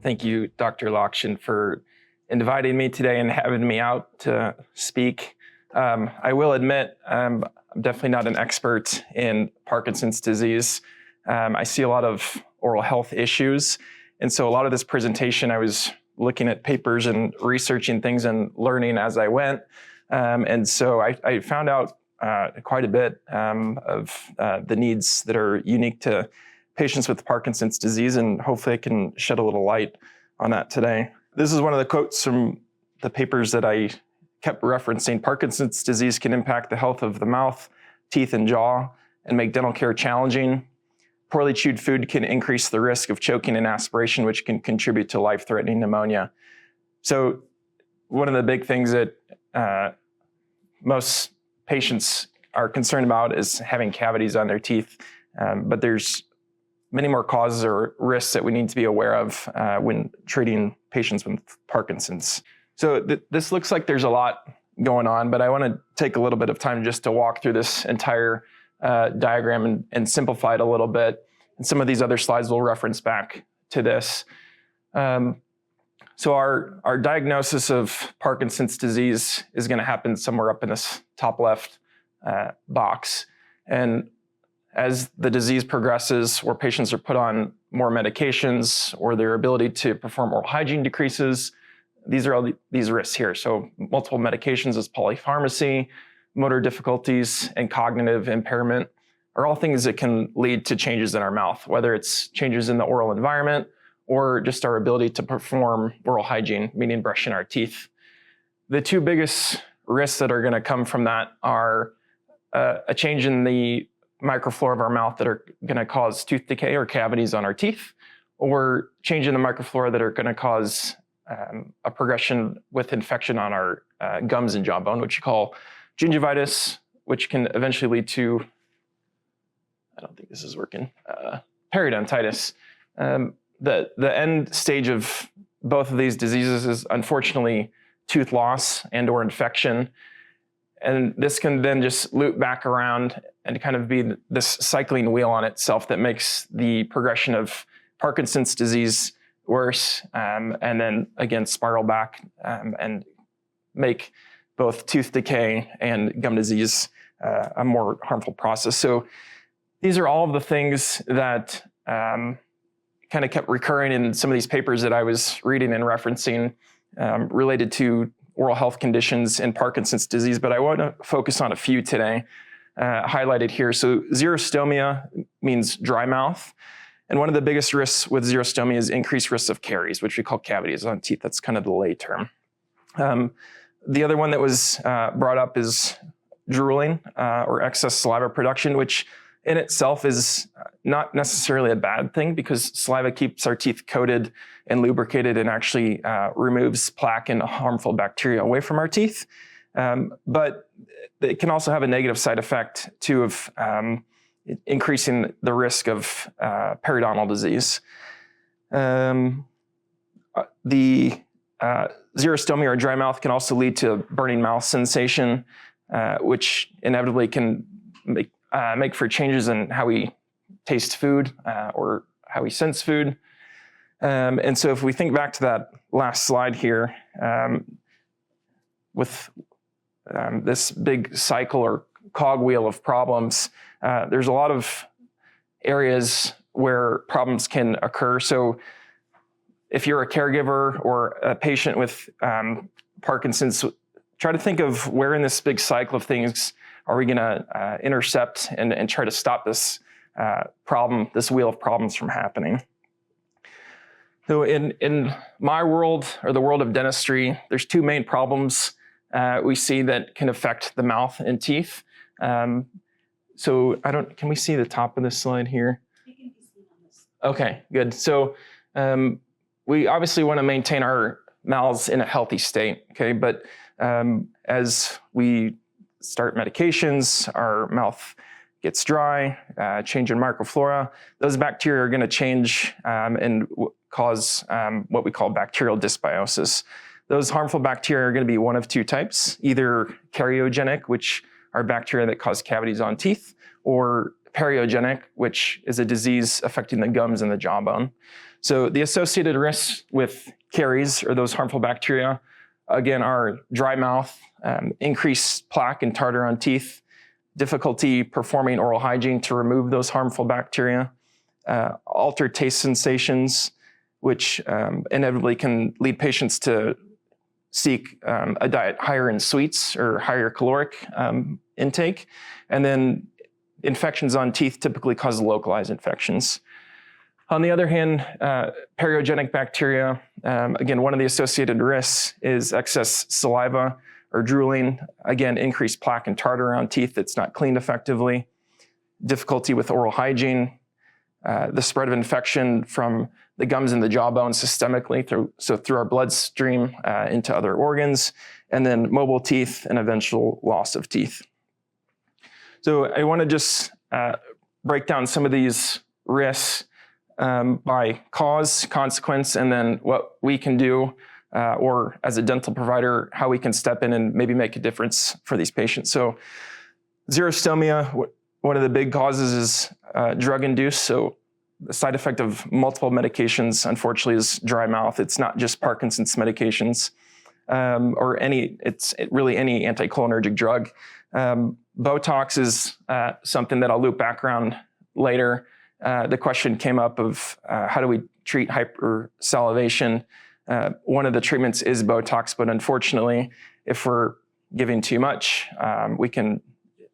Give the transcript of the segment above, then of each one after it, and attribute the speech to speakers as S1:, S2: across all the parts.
S1: Thank you, Dr. Lakshan, for inviting me today and having me out to speak. I will admit, I'm definitely not an expert in Parkinson's disease. I see a lot of oral health issues. And so a lot of this presentation, I was looking at papers and researching things and learning as I went. And so I found out quite a bit of the needs that are unique to patients with Parkinson's disease, and hopefully I can shed a little light on that today. This is one of the quotes from the papers that I kept referencing. Parkinson's disease can impact the health of the mouth, teeth, and jaw, and make dental care challenging. Poorly chewed food can increase the risk of choking and aspiration, which can contribute to life-threatening pneumonia. So one of the big things that most patients are concerned about is having cavities on their teeth, but there's many more causes or risks that we need to be aware of when treating patients with Parkinson's. So this looks like there's a lot going on, but I want to take a little bit of time just to walk through this entire diagram and simplify it a little bit. And some of these other slides will reference back to this. So our diagnosis of Parkinson's disease is going to happen somewhere up in this top left box. And as the disease progresses, or patients are put on more medications, or their ability to perform oral hygiene decreases, these are all these risks here. So multiple medications as polypharmacy, motor difficulties, and cognitive impairment are all things that can lead to changes in our mouth, whether it's changes in the oral environment or just our ability to perform oral hygiene, meaning brushing our teeth. The two biggest risks that are going to come from that are a change in the microflora of our mouth that are going to cause tooth decay or cavities on our teeth, or change in the microflora that are going to cause a progression with infection on our gums and jawbone, which you call gingivitis, which can eventually lead to, I don't think this is working, periodontitis. The end stage of both of these diseases is unfortunately tooth loss and or infection. And this can then just loop back around and kind of be this cycling wheel on itself that makes the progression of Parkinson's disease worse, and then again spiral back and make both tooth decay and gum disease a more harmful process. So these are all of the things that kind of kept recurring in some of these papers that I was reading and referencing related to oral health conditions in Parkinson's disease, but I want to focus on a few today, highlighted here. So xerostomia means dry mouth. And one of the biggest risks with xerostomia is increased risk of caries, which we call cavities on teeth. That's kind of the lay term. The other one that was brought up is drooling or excess saliva production, which in itself is not necessarily a bad thing because saliva keeps our teeth coated and lubricated and actually removes plaque and harmful bacteria away from our teeth. But it can also have a negative side effect too of increasing the risk of periodontal disease. The xerostomia or dry mouth can also lead to burning mouth sensation, which inevitably can make for changes in how we taste food or how we sense food. And so if we think back to that last slide here, with this big cycle or cogwheel of problems, there's a lot of areas where problems can occur. So if you're a caregiver or a patient with Parkinson's, try to think of where in this big cycle of things are we going to intercept and try to stop this problem, this wheel of problems from happening. So in my world, or the world of dentistry, there's two main problems we see that can affect the mouth and teeth. So can we see the top of this slide here? Okay, good. So we obviously want to maintain our mouths in a healthy state, okay? But as we start medications, our mouth gets dry, change in microflora, those bacteria are going to change and cause what we call bacterial dysbiosis. Those harmful bacteria are going to be one of two types, either karyogenic, which are bacteria that cause cavities on teeth, or periogenic, which is a disease affecting the gums and the jawbone. So the associated risks with caries, or those harmful bacteria, again, are dry mouth, increased plaque and tartar on teeth, difficulty performing oral hygiene to remove those harmful bacteria, altered taste sensations, which inevitably can lead patients to seek a diet higher in sweets or higher caloric intake. And then infections on teeth typically cause localized infections. On the other hand, periogenic bacteria, again, one of the associated risks is excess saliva or drooling, again, increased plaque and tartar on teeth that's not cleaned effectively, difficulty with oral hygiene, the spread of infection from the gums and the jawbone systemically, through our bloodstream into other organs, and then mobile teeth and eventual loss of teeth. So I want to just break down some of these risks by cause, consequence, and then what we can do, or as a dental provider, how we can step in and maybe make a difference for these patients. So xerostomia, one of the big causes is drug-induced. So the side effect of multiple medications, unfortunately, is dry mouth. It's not just Parkinson's medications or it's really any anticholinergic drug. Botox is something that I'll loop back around later. The question came up of how do we treat hypersalivation? One of the treatments is Botox, but unfortunately, if we're giving too much, we can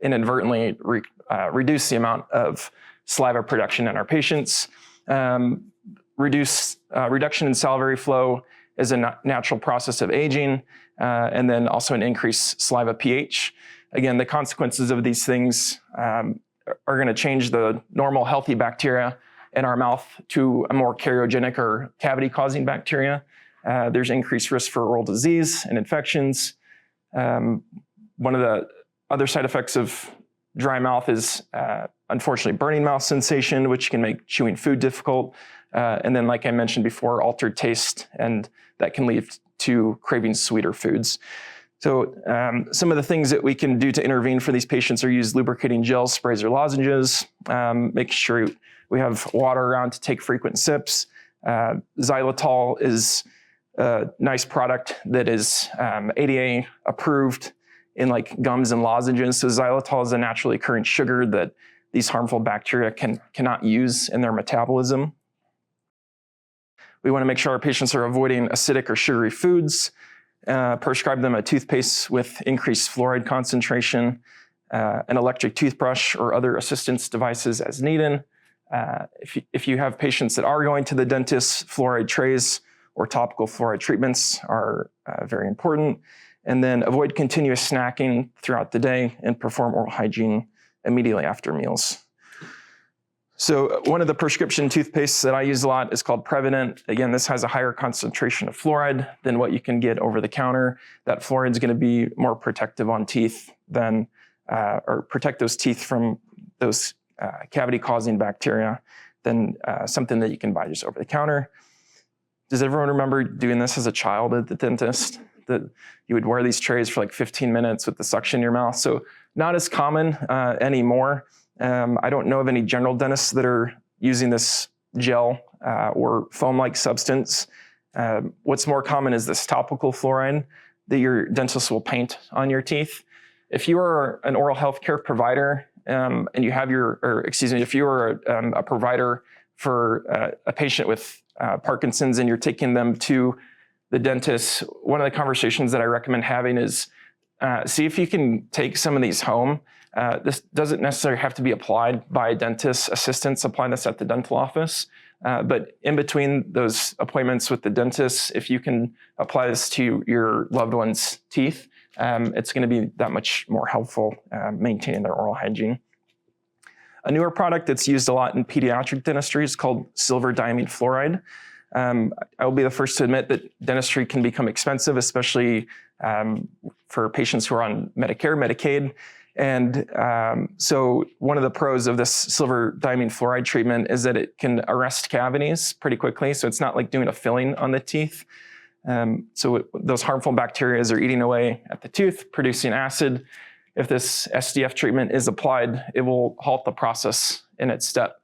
S1: inadvertently reduce the amount of saliva production in our patients. Reduction in salivary flow is a natural process of aging, and then also an increased saliva pH. Again, the consequences of these things are going to change the normal healthy bacteria in our mouth to a more cariogenic or cavity-causing bacteria. There's increased risk for oral disease and infections. One of the other side effects of dry mouth is unfortunately burning mouth sensation, which can make chewing food difficult. And then, like I mentioned before, altered taste, and that can lead to craving sweeter foods. So some of the things that we can do to intervene for these patients are use lubricating gels, sprays, or lozenges, make sure we have water around to take frequent sips. Xylitol is a nice product that is ADA approved in like gums and lozenges. So xylitol is a naturally occurring sugar that these harmful bacteria cannot use in their metabolism. We want to make sure our patients are avoiding acidic or sugary foods, prescribe them a toothpaste with increased fluoride concentration, an electric toothbrush or other assistance devices as needed. If you have patients that are going to the dentist, fluoride trays or topical fluoride treatments are very important. And then avoid continuous snacking throughout the day and perform oral hygiene immediately after meals. So one of the prescription toothpastes that I use a lot is called Prevident. Again, this has a higher concentration of fluoride than what you can get over the counter. That fluoride is going to be more protective on teeth than, or protect those teeth from those cavity-causing bacteria than something that you can buy just over the counter. Does everyone remember doing this as a child at the dentist? That you would wear these trays for like 15 minutes with the suction in your mouth. So not as common anymore. I don't know of any general dentists that are using this gel or foam-like substance. What's more common is this topical fluoride that your dentist will paint on your teeth. If you are an oral health care provider and you have if you are a provider for a patient with Parkinson's and you're taking them to the dentist, one of the conversations that I recommend having is see if you can take some of these home. This doesn't necessarily have to be applied by a dentist assistants applying this at the dental office. But in between those appointments with the dentist, if you can apply this to your loved one's teeth, it's going to be that much more helpful maintaining their oral hygiene. A newer product that's used a lot in pediatric dentistry is called silver diamine fluoride. I will be the first to admit that dentistry can become expensive, especially for patients who are on Medicare, Medicaid. And so one of the pros of this silver diamine fluoride treatment is that it can arrest cavities pretty quickly. So it's not like doing a filling on the teeth. So those harmful bacteria are eating away at the tooth, producing acid. if this SDF treatment is applied, it will halt the process in its step.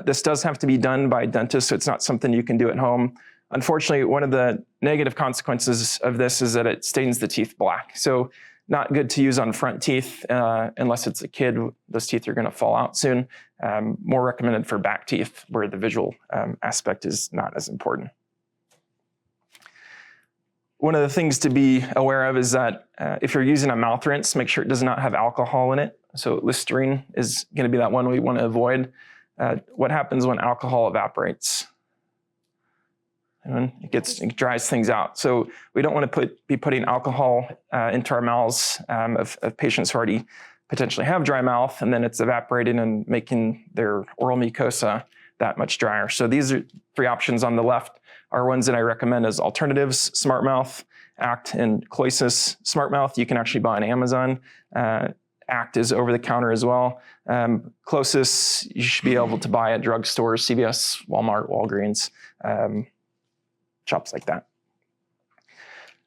S1: This does have to be done by a dentist, so it's not something you can do at home. Unfortunately, one of the negative consequences of this is that it stains the teeth black. So not good to use on front teeth unless it's a kid. Those teeth are going to fall out soon. More recommended for back teeth where the visual aspect is not as important. One of the things to be aware of is that if you're using a mouth rinse, make sure it does not have alcohol in it. So Listerine is going to be that one we want to avoid. What happens when alcohol evaporates? And it dries things out. So we don't want to be putting alcohol into our mouths of patients who already potentially have dry mouth, and then it's evaporating and making their oral mucosa that much drier. So these are 3 options on the left are ones that I recommend as alternatives: Smart Mouth, Act, and Cloisis. Smart Mouth you can actually buy on Amazon. Act is over the counter as well. Cloisis you should be able to buy at drugstores, CVS, Walmart, Walgreens, shops like that.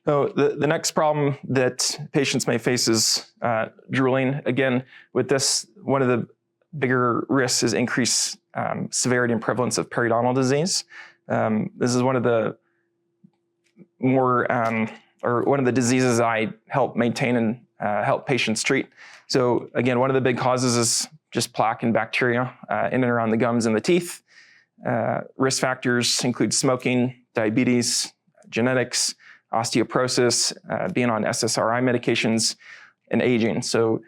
S1: So the next problem that patients may face is drooling. Again, with this, one of the bigger risks is increased severity and prevalence of periodontal disease. This is one of the more, or one of the diseases I help maintain and help patients treat. So again, one of the big causes is just plaque and bacteria in and around the gums and the teeth. Risk factors include smoking, diabetes, genetics, osteoporosis, being on SSRI medications, and aging. So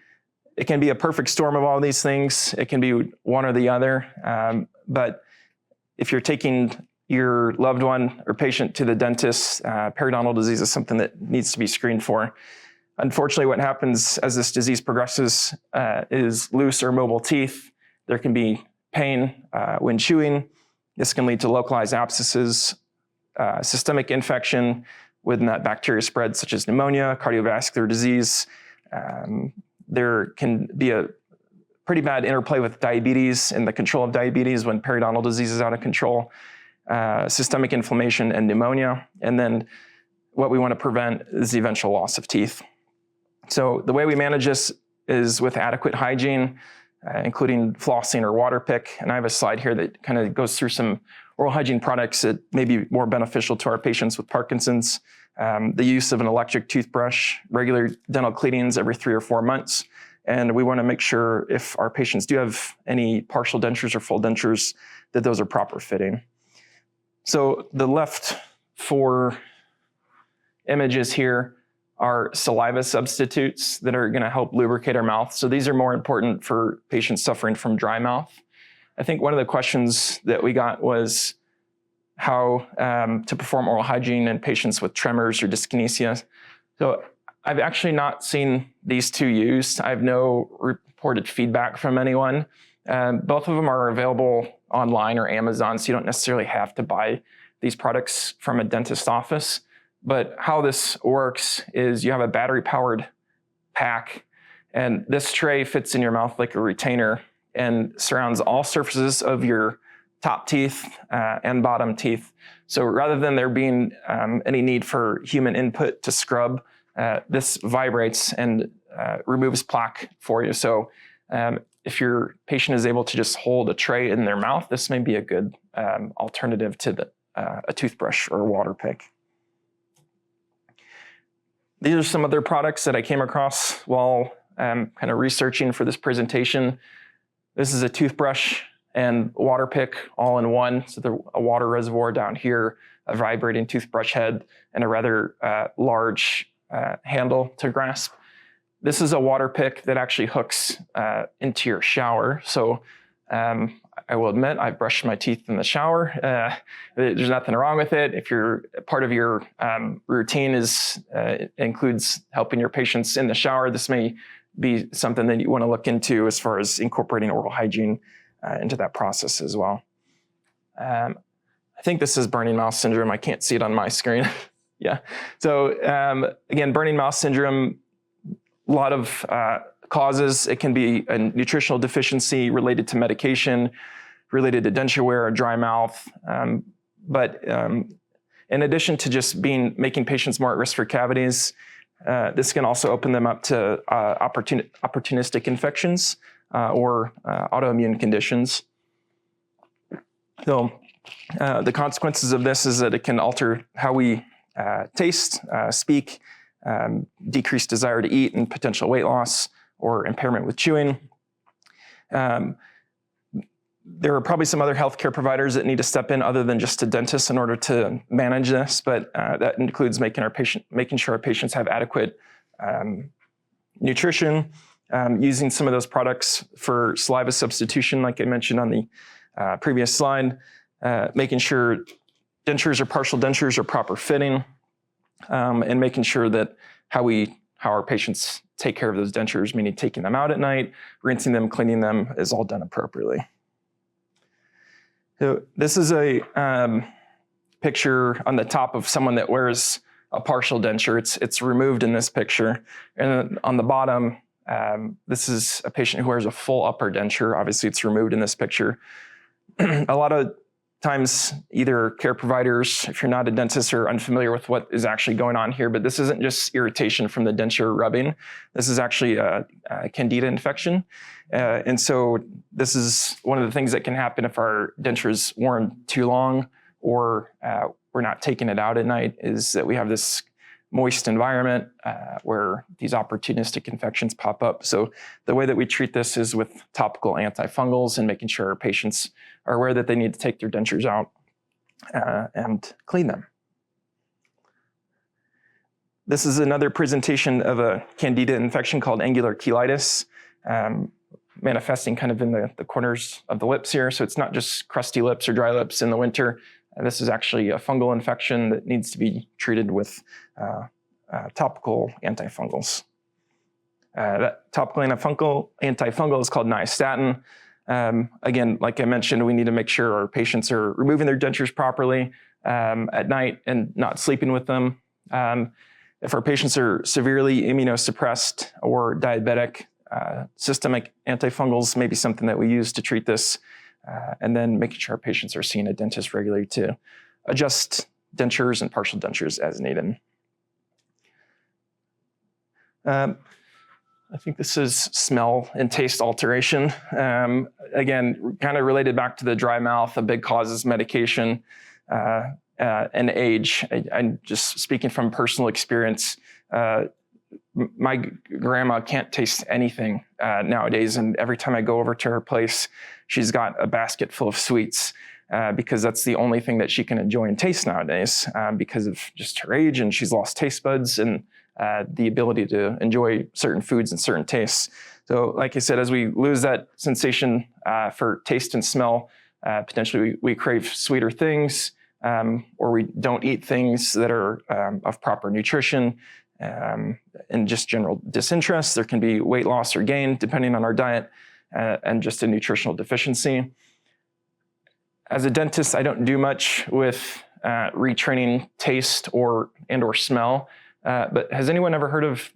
S1: it can be a perfect storm of all these things. It can be one or the other. But if you're taking your loved one or patient to the dentist, periodontal disease is something that needs to be screened for. Unfortunately, what happens as this disease progresses is loose or mobile teeth. There can be pain when chewing. This can lead to localized abscesses, systemic infection when that bacteria spreads, such as pneumonia, cardiovascular disease. There can be a pretty bad interplay with diabetes and the control of diabetes when periodontal disease is out of control, systemic inflammation and pneumonia. And then what we want to prevent is the eventual loss of teeth. So the way we manage this is with adequate hygiene, including flossing or water pick. And I have a slide here that kind of goes through some oral hygiene products that may be more beneficial to our patients with Parkinson's. The use of an electric toothbrush, regular dental cleanings every 3 or 4 months. And we want to make sure if our patients do have any partial dentures or full dentures, that those are proper fitting. So the left 4 images here are saliva substitutes that are going to help lubricate our mouth. So these are more important for patients suffering from dry mouth. I think one of the questions that we got was how to perform oral hygiene in patients with tremors or dyskinesia. So I've actually not seen these 2 used. I have no reported feedback from anyone. Both of them are available online or Amazon, so you don't necessarily have to buy these products from a dentist's office. But how this works is you have a battery-powered pack, and this tray fits in your mouth like a retainer and surrounds all surfaces of your top teeth and bottom teeth. So rather than there being any need for human input to scrub, this vibrates and removes plaque for you. So if your patient is able to just hold a tray in their mouth, this may be a good alternative to a toothbrush or a water pick. These are some other products that I came across while kind of researching for this presentation. This is a toothbrush and water pick all in one. So there's a water reservoir down here, a vibrating toothbrush head, and a rather large handle to grasp. This is a water pick that actually hooks into your shower. So I will admit I brush my teeth in the shower. There's nothing wrong with it. If part of your routine includes helping your patients in the shower, this may be something that you want to look into as far as incorporating oral hygiene into that process as well. I think this is burning mouth syndrome. I can't see it on my screen. Yeah. So again, burning mouth syndrome, a lot of causes. It can be a nutritional deficiency related to medication, related to denture wear or dry mouth. But in addition to just making patients more at risk for cavities, This can also open them up to opportunistic infections or autoimmune conditions. So the consequences of this is that it can alter how we taste, speak, decreased desire to eat, and potential weight loss or impairment with chewing. There are probably some other healthcare providers that need to step in other than just a dentist in order to manage this, but that includes making sure our patients have adequate nutrition, using some of those products for saliva substitution, like I mentioned on the previous slide, making sure dentures or partial dentures are proper fitting, and making sure that how our patients take care of those dentures, meaning taking them out at night, rinsing them, cleaning them, is all done appropriately. So this is a picture on the top of someone that wears a partial denture. It's removed in this picture. And on the bottom, this is a patient who wears a full upper denture. Obviously, it's removed in this picture. A lot of times, either care providers, if you're not a dentist, are unfamiliar with what is actually going on here, but this isn't just irritation from the denture rubbing. This is actually a candida infection. And so this is one of the things that can happen if our denture is worn too long or we're not taking it out at night, is that we have this moist environment where these opportunistic infections pop up. So the way that we treat this is with topical antifungals and making sure our patients are aware that they need to take their dentures out and clean them. This is another presentation of a candida infection called angular cheilitis, manifesting kind of in the corners of the lips here. So it's not just crusty lips or dry lips in the winter. This is actually a fungal infection that needs to be treated with topical antifungals. That topical antifungal is called nystatin. Again, like I mentioned, we need to make sure our patients are removing their dentures properly at night and not sleeping with them. If our patients are severely immunosuppressed or diabetic, systemic antifungals may be something that we use to treat this, and then making sure our patients are seeing a dentist regularly to adjust dentures and partial dentures as needed. I think this is smell and taste alteration. Again, kind of related back to the dry mouth, a big cause is medication and age. I'm just speaking from personal experience. My grandma can't taste anything nowadays, and every time I go over to her place, she's got a basket full of sweets because that's the only thing that she can enjoy and taste nowadays because of just her age, and she's lost taste buds and the ability to enjoy certain foods and certain tastes. So like I said, as we lose that sensation for taste and smell, potentially we crave sweeter things, or we don't eat things that are of proper nutrition, and just general disinterest. There can be weight loss or gain depending on our diet, and just a nutritional deficiency. As a dentist, I don't do much with retraining taste or smell. But has anyone ever heard of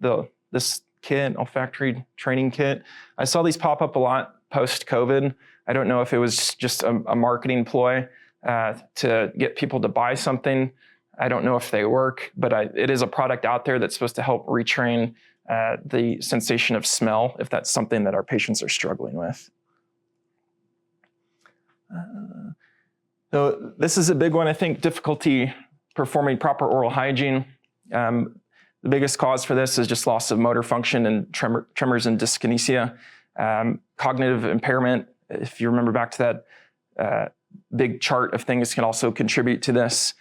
S1: this kit, olfactory training kit? I saw these pop up a lot post-COVID. I don't know if it was just a marketing ploy to get people to buy something. I don't know if they work, but it is a product out there that's supposed to help retrain the sensation of smell if that's something that our patients are struggling with. So this is a big one, I think, difficulty performing proper oral hygiene. The biggest cause for this is just loss of motor function and tremors and dyskinesia. Cognitive impairment, if you remember back to that big chart of things, can also contribute to this.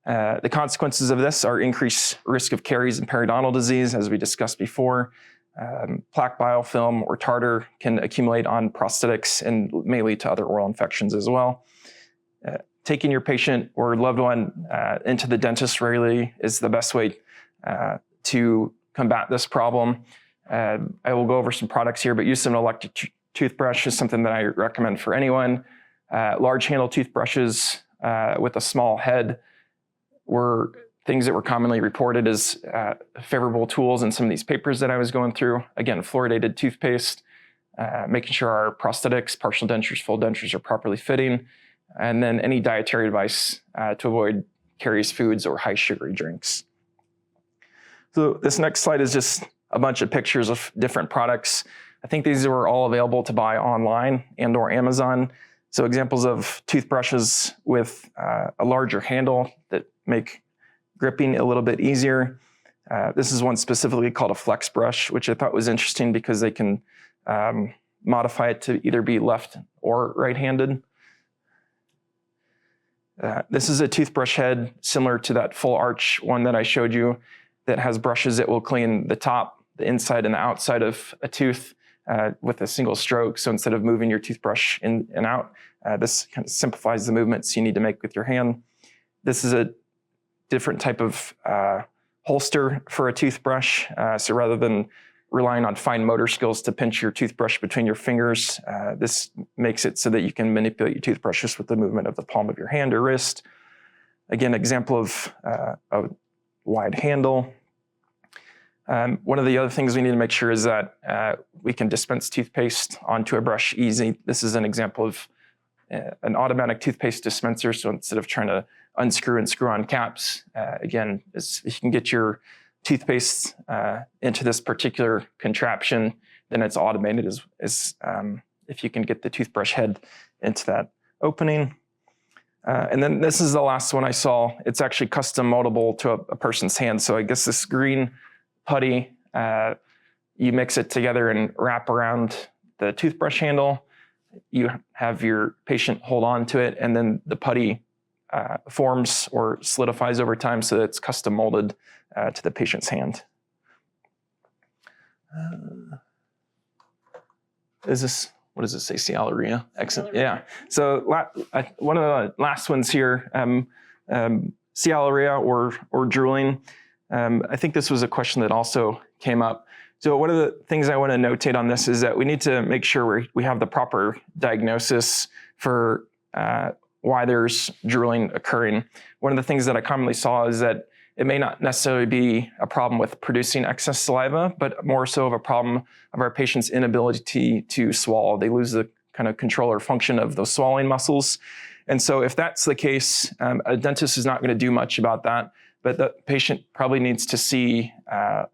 S1: The consequences of this are increased risk of caries and periodontal disease, as we discussed before. Plaque biofilm or tartar can accumulate on prosthetics and may lead to other oral infections as well. Taking your patient or loved one into the dentist regularly is the best way to combat this problem. I will go over some products here, but use of an electric toothbrush is something that I recommend for anyone. Large handle toothbrushes with a small head were things that were commonly reported as favorable tools in some of these papers that I was going through. Again, fluoridated toothpaste, making sure our prosthetics, partial dentures, full dentures are properly fitting, and then any dietary advice to avoid caries foods or high sugary drinks. So this next slide is just a bunch of pictures of different products. I think these were all available to buy online and or Amazon. So examples of toothbrushes with a larger handle that make gripping a little bit easier. This is one specifically called a flex brush, which I thought was interesting because they can modify it to either be left or right-handed. This is a toothbrush head similar to that full arch one that I showed you that has brushes that will clean the top, the inside, and the outside of a tooth with a single stroke. So instead of moving your toothbrush in and out, this kind of simplifies the movements you need to make with your hand. This is a different type of holster for a toothbrush. So rather than relying on fine motor skills to pinch your toothbrush between your fingers, this makes it so that you can manipulate your toothbrush just with the movement of the palm of your hand or wrist. Again, example of a wide handle. One of the other things we need to make sure is that we can dispense toothpaste onto a brush easy. This is an example of an automatic toothpaste dispenser. So instead of trying to unscrew and screw on caps, again, if you can get your toothpaste into this particular contraption, then it's automated as if you can get the toothbrush head into that opening. And then this is the last one I saw. It's actually custom moldable to a person's hand. So I guess this green putty, you mix it together and wrap around the toothbrush handle. You have your patient hold on to it, and then the putty forms or solidifies over time so that it's custom molded to the patient's hand. What does this say? Sialria? Excellent. Yeah. So one of the last ones here, sialria or drooling. I think this was a question that also came up. So one of the things I want to notate on this is that we need to make sure we have the proper diagnosis for why there's drooling occurring. One of the things that I commonly saw is that it may not necessarily be a problem with producing excess saliva, but more so of a problem of our patient's inability to swallow. They lose the kind of control or function of those swallowing muscles. And so if that's the case, a dentist is not going to do much about that. But the patient probably needs to see a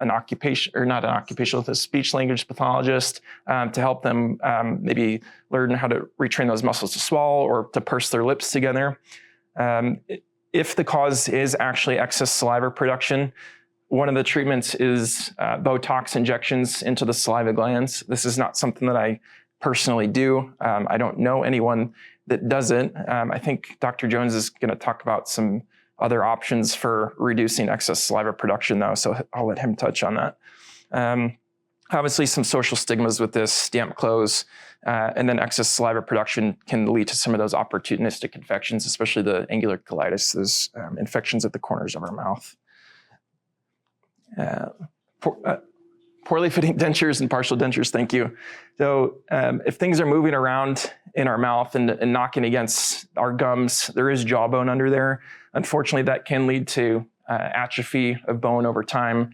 S1: speech language pathologist to help them maybe learn how to retrain those muscles to swallow or to purse their lips together. If the cause is actually excess saliva production, one of the treatments is Botox injections into the saliva glands. This is not something that I personally do. I don't know anyone that does it. I think Dr. Jones is going to talk about some other options for reducing excess saliva production though, so I'll let him touch on that. Obviously some social stigmas with this, damp clothes, and then excess saliva production can lead to some of those opportunistic infections, especially the angular colitis, those infections at the corners of our mouth. Poorly fitting dentures and partial dentures, thank you. So if things are moving around in our mouth and knocking against our gums, there is jawbone under there. Unfortunately, that can lead to atrophy of bone over time.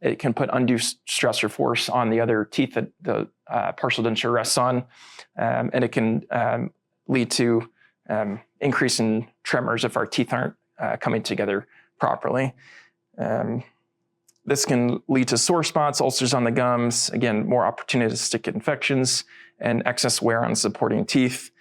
S1: It can put undue stress or force on the other teeth that the partial denture rests on, and it can lead to increase in tremors if our teeth aren't coming together properly. This can lead to sore spots, ulcers on the gums, again, more opportunistic infections, and excess wear on supporting teeth.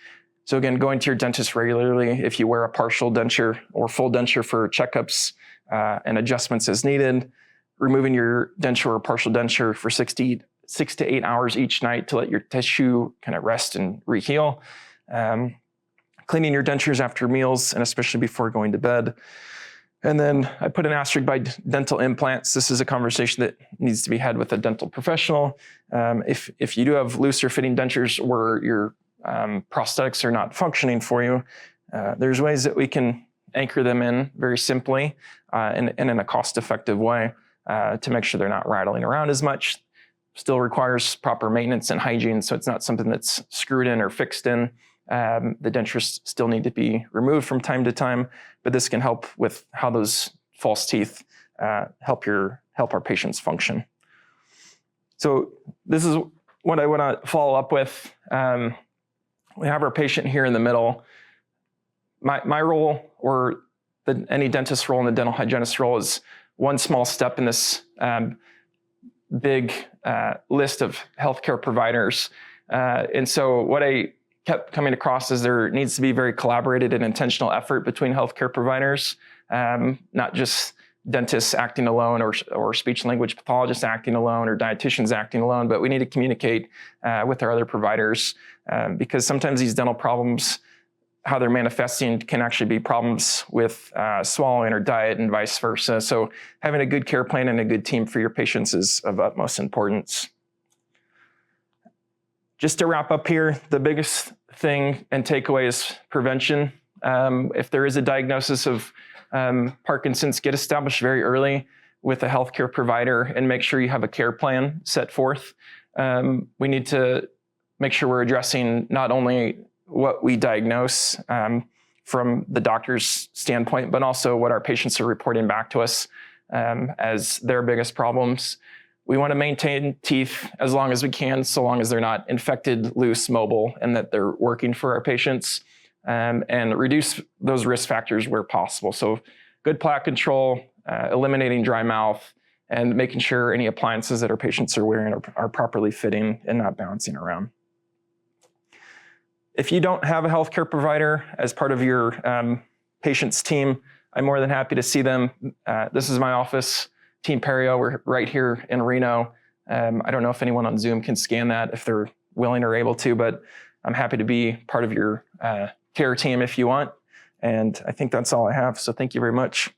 S1: So again, going to your dentist regularly if you wear a partial denture or full denture for checkups and adjustments as needed. Removing your denture or partial denture for 6 to 8 hours each night to let your tissue kind of rest and reheal. Cleaning your dentures after meals and especially before going to bed. And then I put an asterisk by dental implants. This is a conversation that needs to be had with a dental professional. If you do have looser fitting dentures where your prosthetics are not functioning for you, there's ways that we can anchor them in very simply and in a cost-effective way to make sure they're not rattling around as much. Still requires proper maintenance and hygiene, so it's not something that's screwed in or fixed in. The dentures still need to be removed from time to time, but this can help with how those false teeth help our patients function. So this is what I want to follow up with. We have our patient here in the middle. My role, or any dentist role and the dental hygienist role, is one small step in this big list of healthcare providers. And so what I kept coming across is there needs to be very collaborated and intentional effort between healthcare providers, not just dentists acting alone or speech and language pathologists acting alone or dietitians acting alone, but we need to communicate with our other providers because sometimes these dental problems, how they're manifesting can actually be problems with swallowing or diet and vice versa. So having a good care plan and a good team for your patients is of utmost importance. Just to wrap up here, the biggest thing and takeaway is prevention. If there is a diagnosis of Parkinson's, get established very early with a healthcare provider and make sure you have a care plan set forth. We need to make sure we're addressing not only what we diagnose from the doctor's standpoint, but also what our patients are reporting back to us as their biggest problems. We want to maintain teeth as long as we can, so long as they're not infected, loose, mobile, and that they're working for our patients, and reduce those risk factors where possible. So good plaque control, eliminating dry mouth, and making sure any appliances that our patients are wearing are properly fitting and not bouncing around. If you don't have a healthcare provider as part of your patient's team, I'm more than happy to see them. This is my office. Team Perio, we're right here in Reno. I don't know if anyone on Zoom can scan that if they're willing or able to, but I'm happy to be part of your care team if you want. And I think that's all I have. So thank you very much.